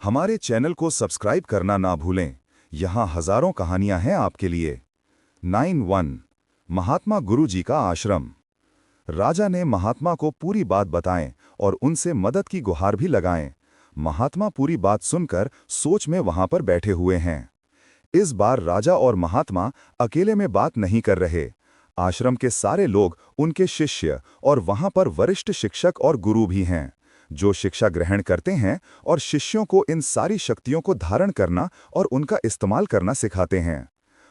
हमारे चैनल को सब्सक्राइब करना ना भूलें। यहाँ हजारों कहानियां हैं आपके लिए। 9-1 महात्मा गुरु जी का आश्रम। राजा ने महात्मा को पूरी बात बताएं और उनसे मदद की गुहार भी लगाएं। महात्मा पूरी बात सुनकर सोच में वहां पर बैठे हुए हैं। इस बार राजा और महात्मा अकेले में बात नहीं कर रहे। आश्रम के सारे लोग उनके शिष्य और वहां पर वरिष्ठ शिक्षक और गुरु भी हैं, जो शिक्षा ग्रहण करते हैं और शिष्यों को इन सारी शक्तियों को धारण करना और उनका इस्तेमाल करना सिखाते हैं।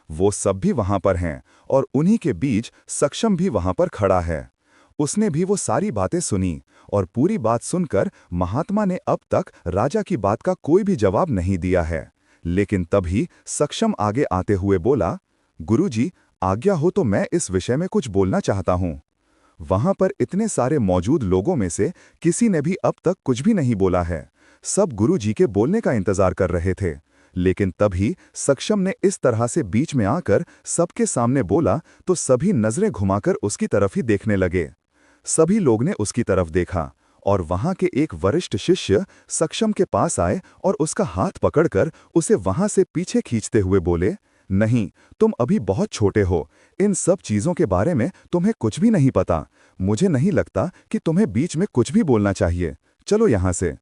वो सब भी वहां पर हैं और उन्हीं के बीच सक्षम भी वहां पर खड़ा है। उसने भी वो सारी बातें सुनी और पूरी बात सुनकर महात्मा ने अब तक राजा की बात का कोई भी जवाब नहीं दिया है। लेकिन तभी सक्षम आगे आते हुए बोला, गुरुजी, आज्ञा हो तो मैं इस विषय में कुछ बोलना चाहता हूं। वहां पर इतने सारे मौजूद लोगों में से किसी ने भी अब तक कुछ भी नहीं बोला है। सब गुरुजी के बोलने का इंतजार कर रहे थे। लेकिन तभी सक्षम ने इस तरह से बीच में आकर सबके सामने बोला तो सभी नजरें घुमाकर उसकी तरफ ही देखने लगे। सभी लोग ने उसकी तरफ देखा और वहां के एक वरिष्ठ शिष्य सक्षम के पास आए और उसका हाथ पकड़कर उसे वहां से पीछे खींचते हुए बोले, नहीं, तुम अभी बहुत छोटे हो, इन सब चीजों के बारे में तुम्हें कुछ भी नहीं पता। मुझे नहीं लगता कि तुम्हें बीच में कुछ भी बोलना चाहिए। चलो यहां से।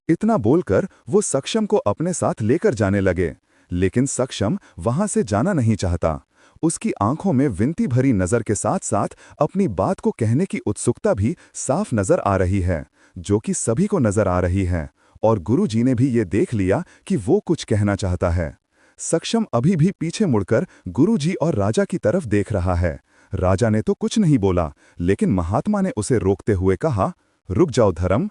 इतना बोलकर वो सक्षम को अपने साथ लेकर जाने लगे। लेकिन सक्षम वहां से जाना नहीं चाहता। उसकी आंखों में विनती भरी नजर के साथ साथ अपनी बात को कहने की उत्सुकता भी साफ नजर आ रही है, जो कि सभी को नजर आ रही है। और गुरुजी ने भी ये देख लिया कि वो कुछ कहना चाहता है। सक्षम अभी भी पीछे मुड़कर गुरुजी और राजा की तरफ देख रहा है। राजा ने तो कुछ नहीं बोला, लेकिन महात्मा ने उसे रोकते हुए कहा, रुक जाओ धर्म।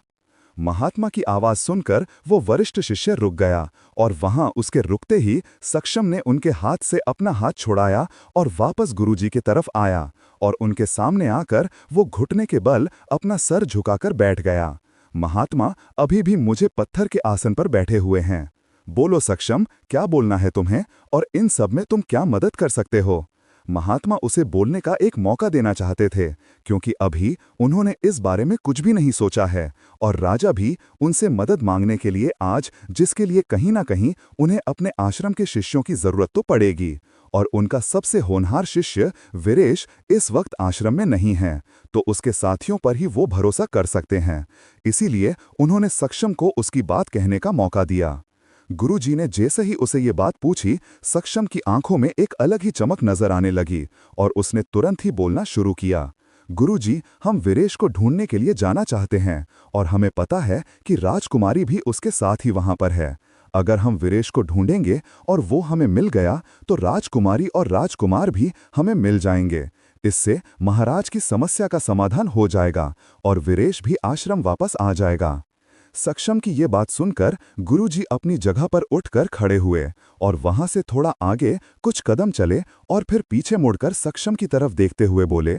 महात्मा की आवाज सुनकर वो वरिष्ठ शिष्य रुक गया और वहां उसके रुकते ही सक्षम ने उनके हाथ से अपना हाथ छुड़ाया और वापस गुरुजी की तरफ आया और उनके सामने आकर वो घुटने के बल अपना सर झुकाकर बैठ गया। महात्मा अभी भी मुझे पत्थर के आसन पर बैठे हुए हैं। बोलो सक्षम, क्या बोलना है तुम्हें और इन सब में तुम क्या मदद कर सकते हो? महात्मा उसे बोलने का एक मौका देना चाहते थे, क्योंकि अभी उन्होंने इस बारे में कुछ भी नहीं सोचा है और राजा भी उनसे मदद मांगने के लिए आज, जिसके लिए कहीं ना कहीं उन्हें अपने आश्रम के शिष्यों की जरूरत तो पड़ेगी। और उनका सबसे होनहार शिष्य वीरेश इस वक्त आश्रम में नहीं है, तो उसके साथियों पर ही वो भरोसा कर सकते हैं। इसीलिए उन्होंने सक्षम को उसकी बात कहने का मौका दिया। गुरुजी ने जैसे ही उसे ये बात पूछी, सक्षम की आंखों में एक अलग ही चमक नजर आने लगी और उसने तुरंत ही बोलना शुरू किया। गुरुजी, हम वीरेश को ढूंढने के लिए जाना चाहते हैं और हमें पता है कि राजकुमारी भी उसके साथ ही वहां पर है। अगर हम वीरेश को ढूंढेंगे और वो हमें मिल गया तो राजकुमारी और राजकुमार भी हमें मिल जाएंगे। इससे महाराज की समस्या का समाधान हो जाएगा और वीरेश भी आश्रम वापस आ जाएगा। सक्षम की ये बात सुनकर गुरुजी अपनी जगह पर उठकर खड़े हुए और वहां से थोड़ा आगे कुछ कदम चले और फिर पीछे मुड़कर सक्षम की तरफ देखते हुए बोले,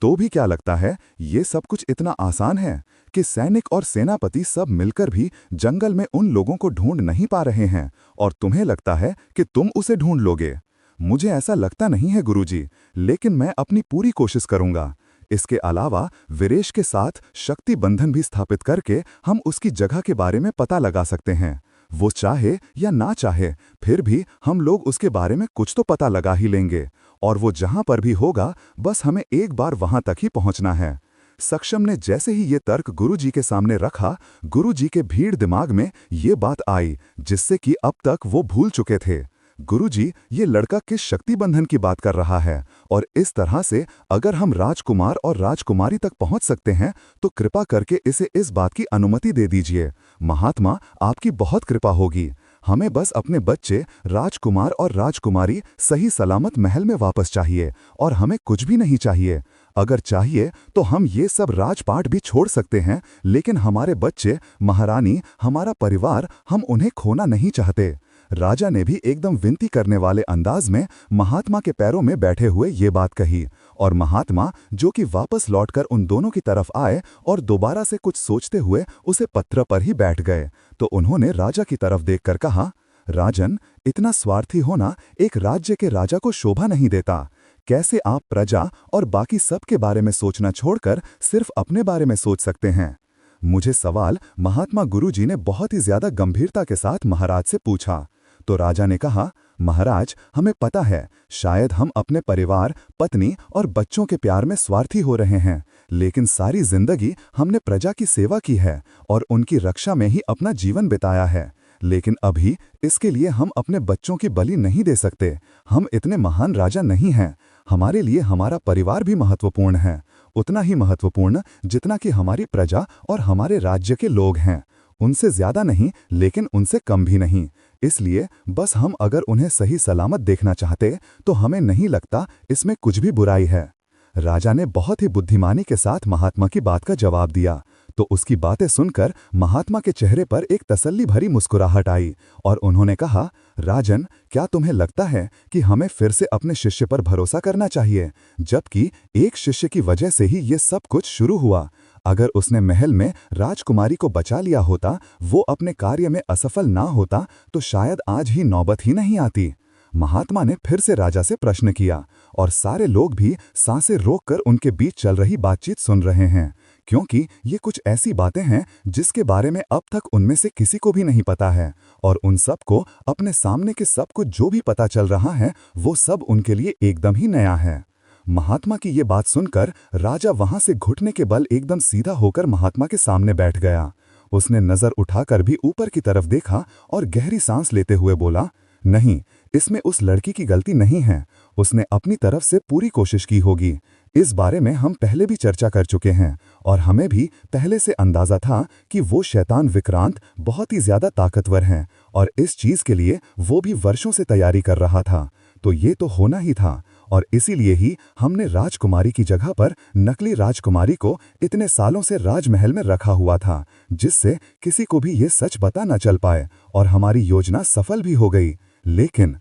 तो भी क्या लगता है ये सब कुछ इतना आसान है कि सैनिक और सेनापति सब मिलकर भी जंगल में उन लोगों को ढूंढ नहीं पा रहे हैं और तुम्हें लगता है कि तुम उसे ढूंढ लोगे? मुझे ऐसा लगता नहीं है गुरुजी, लेकिन मैं अपनी पूरी कोशिश करूंगा। इसके अलावा वीरेश के साथ शक्ति बंधन भी स्थापित करके हम उसकी जगह के बारे में पता लगा सकते हैं। वो चाहे या ना चाहे, फिर भी हम लोग उसके बारे में कुछ तो पता लगा ही लेंगे और वो जहां पर भी होगा, बस हमें एक बार वहां तक ही पहुंचना है। सक्षम ने जैसे ही ये तर्क गुरुजी के सामने रखा, गुरुजी के भीड़ दिमाग में ये बात आई जिससे कि अब तक वो भूल चुके थे। गुरुजी, ये लड़का किस शक्ति बंधन की बात कर रहा है और इस तरह से अगर हम राजकुमार और राजकुमारी तक पहुंच सकते हैं तो कृपा करके इसे इस बात की अनुमति दे दीजिए। महात्मा, आपकी बहुत कृपा होगी। हमें बस अपने बच्चे राजकुमार और राजकुमारी सही सलामत महल में वापस चाहिए और हमें कुछ भी नहीं चाहिए। अगर चाहिए तो हम ये सब राजपाट भी छोड़ सकते हैं, लेकिन हमारे बच्चे, महारानी, हमारा परिवार, हम उन्हें खोना नहीं चाहते। राजा ने भी एकदम विनती करने वाले अंदाज में महात्मा के पैरों में बैठे हुए ये बात कही और महात्मा, जो कि वापस लौटकर उन दोनों की तरफ आए और दोबारा से कुछ सोचते हुए उसे पत्थर पर ही बैठ गए, तो उन्होंने राजा की तरफ देखकर कहा, राजन, इतना स्वार्थी होना एक राज्य के राजा को शोभा नहीं देता। कैसे आप प्रजा और बाकी सब के बारे में सोचना छोड़कर सिर्फ अपने बारे में सोच सकते हैं? मुझे सवाल महात्मा गुरुजी ने बहुत ही ज्यादा गंभीरता के साथ महाराज से पूछा। तो राजा ने कहा, महाराज, हमें पता है शायद हम अपने परिवार, पत्नी और बच्चों के प्यार में स्वार्थी हो रहे हैं, लेकिन सारी जिंदगी हमने प्रजा की सेवा की है और उनकी रक्षा में ही अपना जीवन बिताया है। लेकिन अभी इसके लिए हम अपने बच्चों की बलि नहीं दे सकते। हम इतने महान राजा नहीं हैं। हमारे लिए हमारा परिवार भी महत्वपूर्ण है, उतना ही महत्वपूर्ण जितना कि हमारी प्रजा और हमारे राज्य के लोग हैं। उनसे ज्यादा नहीं, लेकिन उनसे कम भी नहीं। इसलिए बस हम अगर उन्हें सही सलामत देखना चाहते तो हमें नहीं लगता इसमें कुछ भी बुराई है। राजा ने बहुत ही बुद्धिमानी के साथ महात्मा की बात का जवाब दिया। तो उसकी बातें सुनकर महात्मा के चेहरे पर एक तसल्ली भरी मुस्कुराहट आई और उन्होंने कहा, राजन, क्या तुम्हें लगता है कि हमें फिर से अपने शिष्य पर भरोसा करना चाहिए, जबकि एक शिष्य की वजह से ही ये सब कुछ शुरू हुआ? अगर उसने महल में राजकुमारी को बचा लिया होता, वो अपने कार्य में असफल ना होता, तो शायद आज ही नौबत ही नहीं आती। महात्मा ने फिर से राजा से प्रश्न किया और सारे लोग भी सांसें रोककर उनके बीच चल रही बातचीत सुन रहे हैं, क्योंकि ये कुछ ऐसी बातें हैं जिसके बारे में अब तक उनमें से किसी को भी नहीं पता है और उन सब को अपने सामने के सब कुछ जो भी पता चल रहा है वो सब उनके लिए एकदम ही नया है। महात्मा की ये बात सुनकर राजा वहां से घुटने के बल एकदम सीधा होकर महात्मा के सामने बैठ गया। उसने नजर उठाकर भी ऊपर की तरफ देखा और गहरी सांस लेते हुए बोला, नहीं, इसमें उस लड़की की गलती नहीं है। उसने अपनी तरफ से पूरी कोशिश की होगी। इस बारे में हम पहले भी चर्चा कर चुके हैं और हमें भी पहले से अंदाजा था कि वो शैतान विक्रांत बहुत ही ज्यादा ताकतवर हैं और इस चीज के लिए वो भी वर्षों से तैयारी कर रहा था। तो ये तो होना ही था और इसीलिए ही हमने राजकुमारी की जगह पर नकली राजकुमारी को इतने सालों से राजमहल में रखा हुआ था, जिससे किसी को भी ये सच पता न चल पाए और हमारी योजना सफल भी हो गई। लेकिन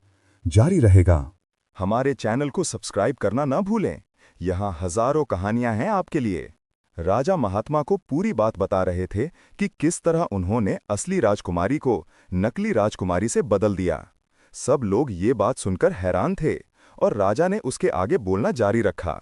जारी रहेगा। हमारे चैनल को सब्सक्राइब करना ना भूलें। यहाँ हजारों कहानियां हैं आपके लिए। राजा महात्मा को पूरी बात बता रहे थे कि किस तरह उन्होंने असली राजकुमारी को नकली राजकुमारी से बदल दिया। सब लोग ये बात सुनकर हैरान थे और राजा ने उसके आगे बोलना जारी रखा।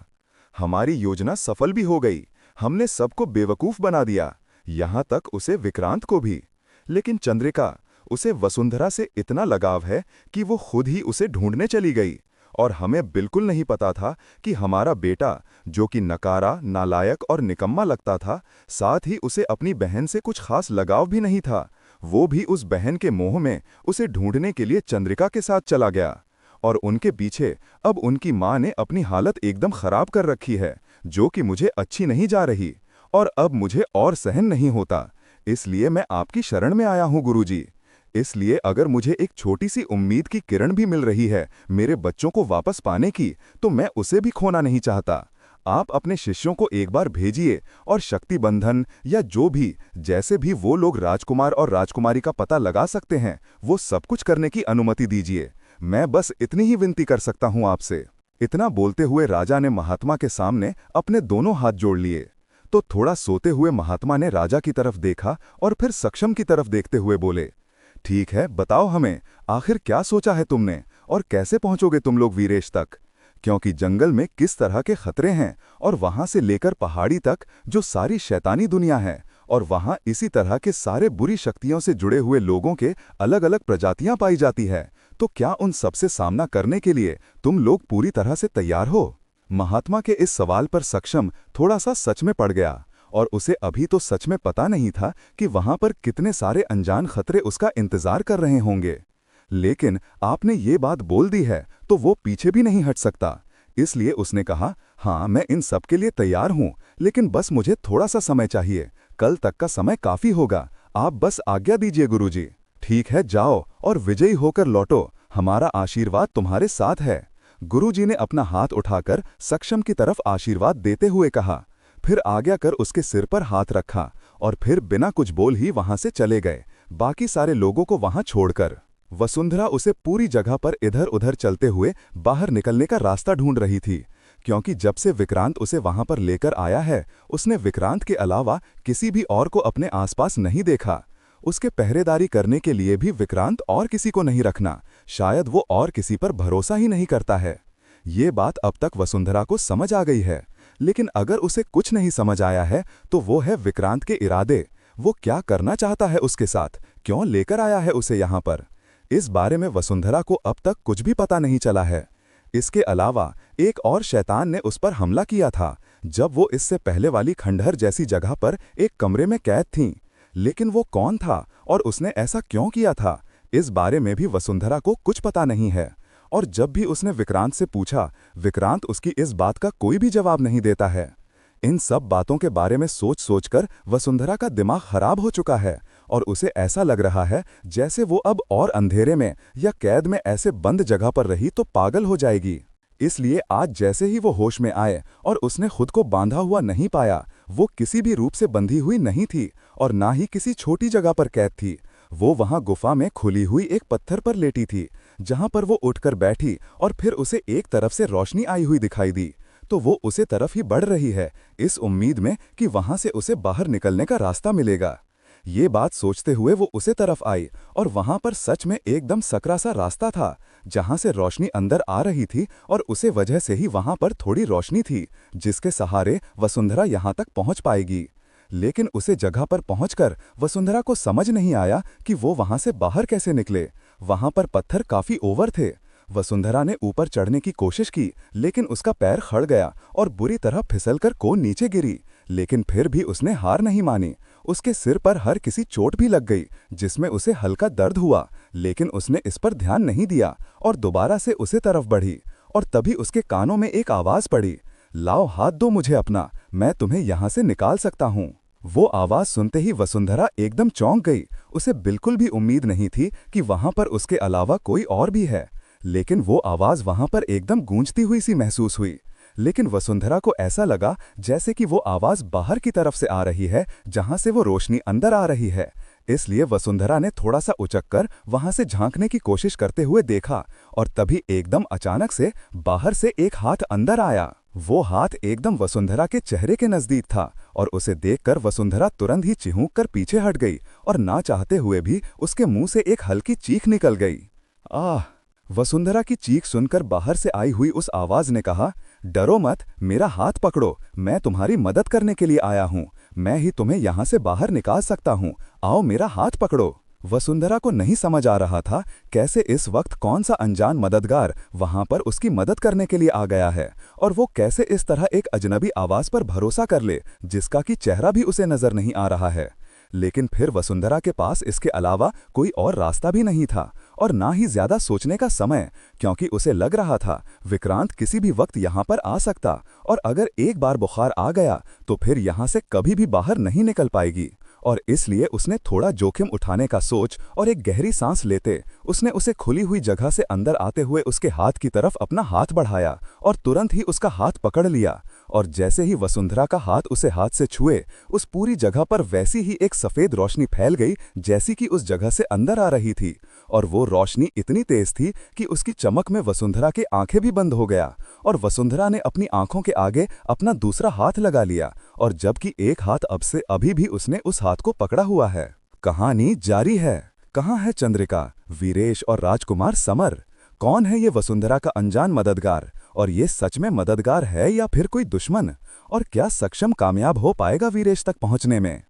हमारी योजना सफल भी हो गई। हमने सबको बेवकूफ बना दिया, यहाँ तक उसे विक्रांत को भी। लेकिन चंद्रिका, उसे वसुंधरा से इतना लगाव है कि वो खुद ही उसे ढूंढने चली गई और हमें बिल्कुल नहीं पता था कि हमारा बेटा, जो कि नकारा, नालायक और निकम्मा लगता था, साथ ही उसे अपनी बहन से कुछ खास लगाव भी नहीं था। वो भी उस बहन के मोह में उसे ढूंढने के लिए चंद्रिका के साथ चला गया और उनके पीछे अब उनकी माँ ने अपनी हालत एकदम खराब कर रखी है, जो कि मुझे अच्छी नहीं जा रही और अब मुझे और सहन नहीं होता। इसलिए मैं आपकी शरण में आया हूँ गुरुजी। इसलिए अगर मुझे एक छोटी सी उम्मीद की किरण भी मिल रही है मेरे बच्चों को वापस पाने की, तो मैं उसे भी खोना नहीं चाहता। आप अपने शिष्यों को एक बार भेजिए और शक्ति बंधन या जो भी, जैसे भी वो लोग राजकुमार और राजकुमारी का पता लगा सकते हैं, वो सब कुछ करने की अनुमति दीजिए। मैं बस इतनी ही विनती कर सकता हूँ आपसे। इतना बोलते हुए राजा ने महात्मा के सामने अपने दोनों हाथ जोड़ लिए। तो थोड़ा सोते हुए महात्मा ने राजा की तरफ देखा और फिर सक्षम की तरफ देखते हुए बोले, ठीक है, बताओ हमें, आखिर क्या सोचा है तुमने और कैसे पहुंचोगे तुम लोग वीरेश तक? क्योंकि जंगल में किस तरह के खतरे हैं और वहां से लेकर पहाड़ी तक जो सारी शैतानी दुनिया है, और वहां इसी तरह के सारे बुरी शक्तियों से जुड़े हुए लोगों के अलग अलग प्रजातियां पाई जाती है। तो क्या उन सबसे सामना करने के लिए तुम लोग पूरी तरह से तैयार हो? महात्मा के इस सवाल पर सक्षम थोड़ा सा सच में पड़ गया और उसे अभी तो सच में पता नहीं था कि वहां पर कितने सारे अनजान खतरे उसका इंतजार कर रहे होंगे। लेकिन आपने ये बात बोल दी है तो वो पीछे भी नहीं हट सकता। इसलिए उसने कहा, हाँ, मैं इन सब के लिए तैयार हूँ, लेकिन बस मुझे थोड़ा सा समय चाहिए। कल तक का समय काफी होगा। आप बस आज्ञा दीजिए गुरुजी। ठीक है, जाओ और विजयी होकर लौटो। हमारा आशीर्वाद तुम्हारे साथ है। गुरुजी ने अपना हाथ उठाकर सक्षम की तरफ आशीर्वाद देते हुए कहा, फिर आज्ञा कर उसके सिर पर हाथ रखा और फिर बिना कुछ बोल ही वहां से चले गए, बाकी सारे लोगों को वहां छोड़कर। वसुंधरा उसे पूरी जगह पर इधर उधर चलते हुए बाहर निकलने का रास्ता ढूंढ रही थी, क्योंकि जब से विक्रांत उसे वहां पर लेकर आया है, उसने विक्रांत के अलावा किसी भी और को अपने आसपास नहीं देखा। उसके पहरेदारी करने के लिए भी विक्रांत और किसी को नहीं रखना, शायद वो और किसी पर भरोसा ही नहीं करता है। ये बात अब तक वसुंधरा को समझ आ गई है, लेकिन अगर उसे कुछ नहीं समझ आया है तो वो है विक्रांत के इरादे। वो क्या करना चाहता है उसके साथ, क्यों लेकर आया है उसे यहाँ पर। इस बारे में वसुंधरा को अब तक कुछ भी पता नहीं चला है। इसके अलावा एक और शैतान ने उस पर हमला किया था जब वो इससे पहले वाली खंडहर जैसी जगह पर एक कमरे में कैद थीं। लेकिन वो कौन था और उसने ऐसा क्यों किया था, इस बारे में भी वसुंधरा को कुछ पता नहीं है। और जब भी उसने विक्रांत से पूछा, विक्रांत उसकी इस बात का कोई भी जवाब नहीं देता है। इन सब बातों के बारे में सोच सोचकर वसुंधरा का दिमाग खराब हो चुका है और उसे ऐसा लग रहा है जैसे वो अब और अंधेरे में या कैद में ऐसे बंद जगह पर रही तो पागल हो जाएगी। इसलिए आज जैसे ही वो होश में आए और उसने खुद को बांधा हुआ नहीं पाया, वो किसी भी रूप से बंधी हुई नहीं थी और ना ही किसी छोटी जगह पर कैद थी। वो वहां गुफा में खुली हुई एक पत्थर पर लेटी थी, जहां पर वो उठकर बैठी और फिर उसे एक तरफ से रोशनी आई हुई दिखाई दी। तो वो उसे तरफ ही बढ़ रही है, इस उम्मीद में कि वहां से उसे बाहर निकलने का रास्ता मिलेगा। ये बात सोचते हुए वो उसे तरफ आई और वहां पर सच में एकदम सकरा सा रास्ता था, जहां से रोशनी अंदर आ रही थी और उसे वजह से ही वहां पर थोड़ी रोशनी थी, जिसके सहारे वसुंधरा यहां तक पहुंच पाएगी। लेकिन उसे जगह पर पहुंचकर वसुंधरा को समझ नहीं आया कि वो वहां से बाहर कैसे निकले। वहां पर पत्थर काफी ओवर थे। वसुंधरा ने ऊपर चढ़ने की कोशिश की, लेकिन उसका पैर खड़ गया और बुरी तरह फिसलकर को नीचे गिरी। लेकिन फिर भी उसने हार नहीं मानी। उसके सिर पर हर किसी चोट भी लग गई, जिसमें उसे हल्का दर्द हुआ, लेकिन उसने इस पर ध्यान नहीं दिया और दोबारा से उसे तरफ बढ़ी। और तभी उसके कानों में एक आवाज पड़ी, लाओ हाथ दो मुझे अपना, मैं तुम्हें यहां से निकाल सकता हूं। वो आवाज सुनते ही वसुंधरा एकदम चौंक गई। उसे बिल्कुल भी उम्मीद नहीं थी कि वहां पर उसके अलावा कोई और भी है, लेकिन वो आवाज वहां पर एकदम गूंजती हुई सी महसूस हुई। लेकिन वसुंधरा को ऐसा लगा जैसे कि वो आवाज बाहर की तरफ से आ रही है, जहां से वो रोशनी अंदर आ रही है। इसलिए वसुंधरा ने थोड़ा सा उचककर वहां से झांकने की कोशिश करते हुए देखा और तभी एकदम अचानक से बाहर से एक हाथ अंदर आया। वो हाथ एकदम वसुंधरा के चेहरे के नजदीक था और उसे देखकर वसुंधरा तुरंत ही चिहूक कर पीछे हट गई और ना चाहते हुए भी उसके मुंह से एक हल्की चीख निकल गई। आह! वसुंधरा की चीख सुनकर बाहर से आई हुई उस आवाज ने कहा, डरो मत, मेरा हाथ पकड़ो, मैं तुम्हारी मदद करने के लिए आया हूं। मैं ही तुम्हें यहां से बाहर निकाल सकता हूं, आओ मेरा हाथ पकड़ो। वसुंधरा को नहीं समझ आ रहा था कैसे इस वक्त कौन सा अनजान मददगार वहां पर उसकी मदद करने के लिए आ गया है और वो कैसे इस तरह एक अजनबी आवाज पर भरोसा कर ले, जिसका कि चेहरा भी उसे नजर नहीं आ रहा है। लेकिन फिर वसुंधरा के पास इसके अलावा कोई और रास्ता भी नहीं था और ना ही ज्यादा सोचने का समय, क्योंकि उसे लग रहा था विक्रांत किसी भी वक्त यहाँ पर आ सकता और अगर एक बार बुखार आ गया तो फिर यहाँ से कभी भी बाहर नहीं निकल पाएगी। और इसलिए उसने थोड़ा जोखिम उठाने का सोच और एक गहरी सांस लेते उसने उसे खुली हुई जगह से अंदर आते हुए उसके हाथ की तरफ अपना हाथ बढ़ाया और तुरंत ही उसका हाथ पकड़ लिया। और जैसे ही वसुंधरा का हाथ उसे हाथ से छुए, उस पूरी जगह पर वैसी ही एक सफेद रोशनी फैल गई जैसी कि उस जगह से अंदर आ रही थी। और वो रोशनी इतनी तेज थी कि उसकी चमक में वसुंधरा की आंखें भी बंद हो गया और वसुंधरा ने अपनी आंखों के आगे अपना दूसरा हाथ लगा लिया और जबकि एक हाथ अब से अभी भी उसने उस हाथ को पकड़ा हुआ है। कहानी जारी है। कहाँ है चंद्रिका, वीरेश और राजकुमार समर? कौन है ये वसुंधरा का अनजान मददगार और ये सच में मददगार है या फिर कोई दुश्मन? और क्या सक्षम कामयाब हो पाएगा वीरेश तक पहुंचने में?